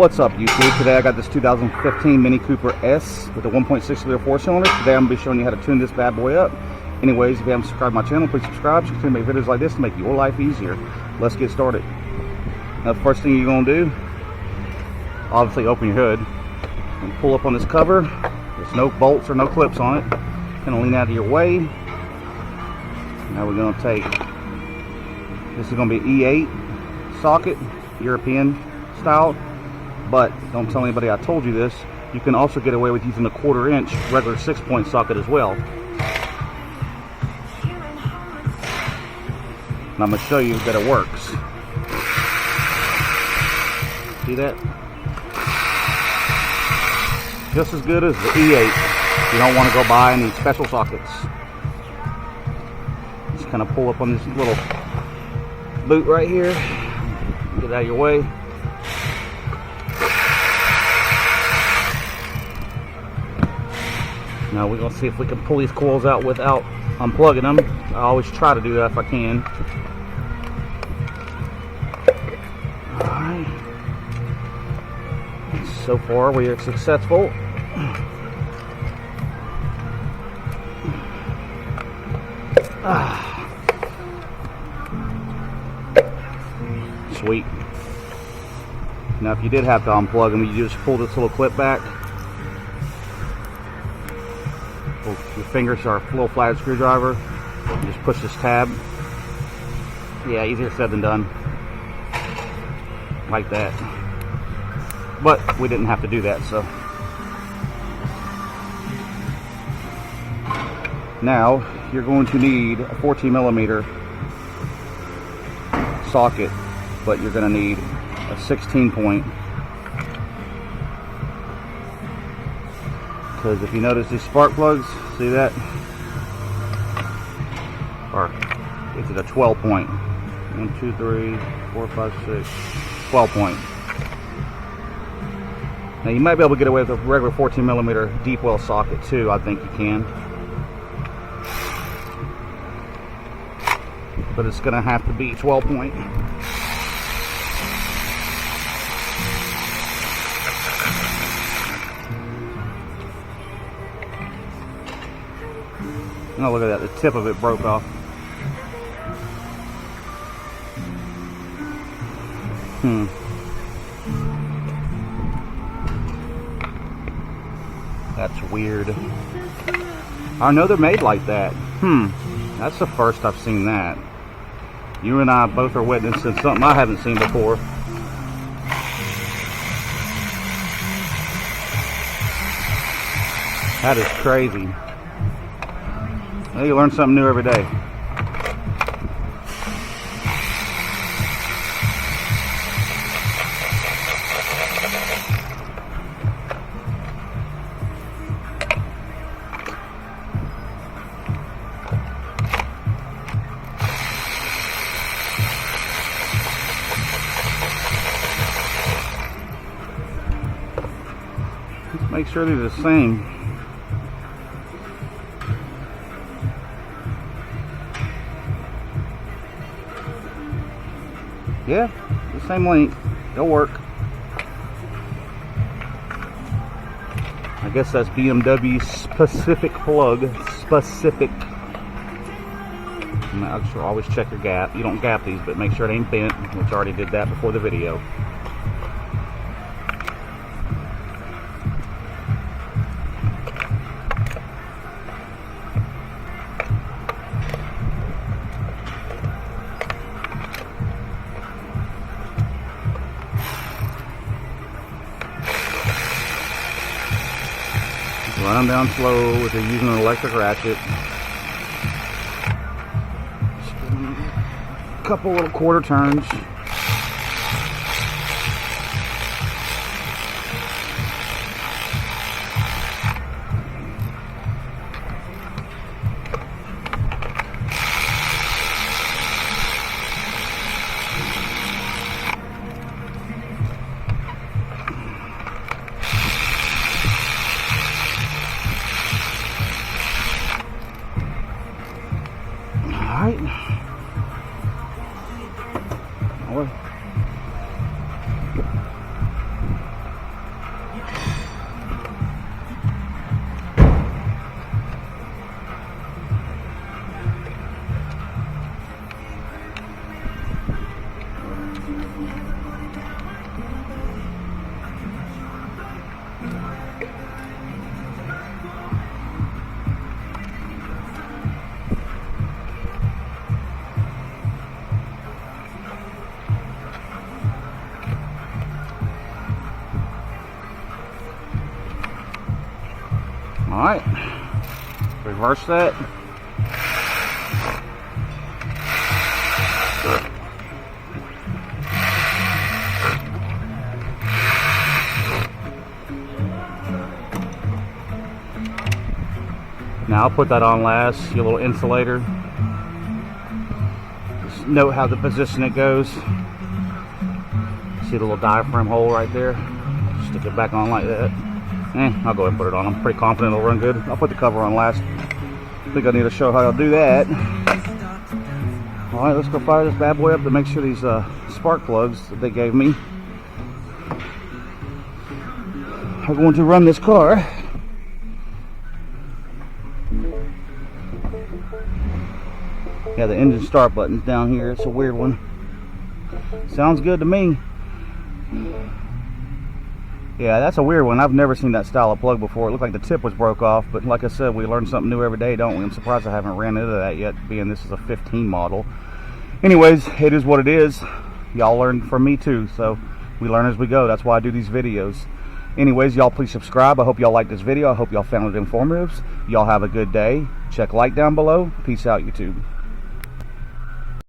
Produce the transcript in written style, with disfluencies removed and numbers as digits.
What's up, YouTube? Today I got this 2015 Mini Cooper S with a 1.6 liter 4-cylinder. Today I'm going to be showing you how to tune this bad boy up. Anyways, if you haven't subscribed to my channel, please subscribe. So you can make videos like this to make your life easier. Let's get started. Now, the first thing you're going to do, obviously open your hood and pull up on this cover. There's no bolts or no clips on it. Kind of lean out of your way. Now we're going to take, this is going to be E8 socket, European style. But don't tell anybody I told you this. You can also get away with using a 1/4 inch regular 6-point socket as well. And I'm going to show you that it works. See that? Just as good as the E8. You don't want to go buy any special sockets. Just kind of pull up on this little boot right here. Get out of your way. Now we're going to see if we can pull these coils out without unplugging them. I always try to do that if I can. Alright. So far we are successful. Sweet. Now if you did have to unplug them, you just pull this little clip back. Your fingers are a little flat screwdriver. You just push this tab. Yeah, easier said than done. Like that. But we didn't have to do that, so. Now, you're going to need a 14mm socket, but you're going to need a 16-point. Because if you notice these spark plugs, see that? Or it's a 12-point. 1, 2, 3, 4, 5, 6, 12-point. Now you might be able to get away with a regular 14mm deep well socket too. I think you can. But it's going to have to be 12-point. Oh, look at that, the tip of it broke off. That's weird. I know they're made like that. That's the first I've seen that. You and I both are witnessing something I haven't seen before. That is crazy. Well, you learn something new every day. Let's make sure they're the same. Yeah, the same length. It'll work. I guess that's BMW specific plug. Specific. I'll always check your gap. You don't gap these, but make sure it ain't bent, which I already did that before the video. Run them down slow if you're using an electric ratchet. A couple little 1/4 turns. Alright, reverse that. Now I'll put that on last, your little insulator. Just note how the position it goes. See the little diaphragm hole right there? Stick it back on like that. I'll go ahead and put it on. I'm pretty confident it'll run good. I'll put the cover on last. I think I need to show how I'll do that. Alright, let's go fire this bad boy up to make sure these spark plugs that they gave me are going to run this car. Yeah, the engine start button's down here. It's a weird one. Sounds good to me. Yeah, that's a weird one. I've never seen that style of plug before. It looked like the tip was broke off, but like I said, we learn something new every day, don't we? I'm surprised I haven't ran into that yet, being this is a 15 model. Anyways, it is what it is. Y'all learn from me too, so we learn as we go. That's why I do these videos. Anyways, y'all please subscribe. I hope y'all liked this video. I hope y'all found it informative. Y'all have a good day. Check like down below. Peace out, YouTube.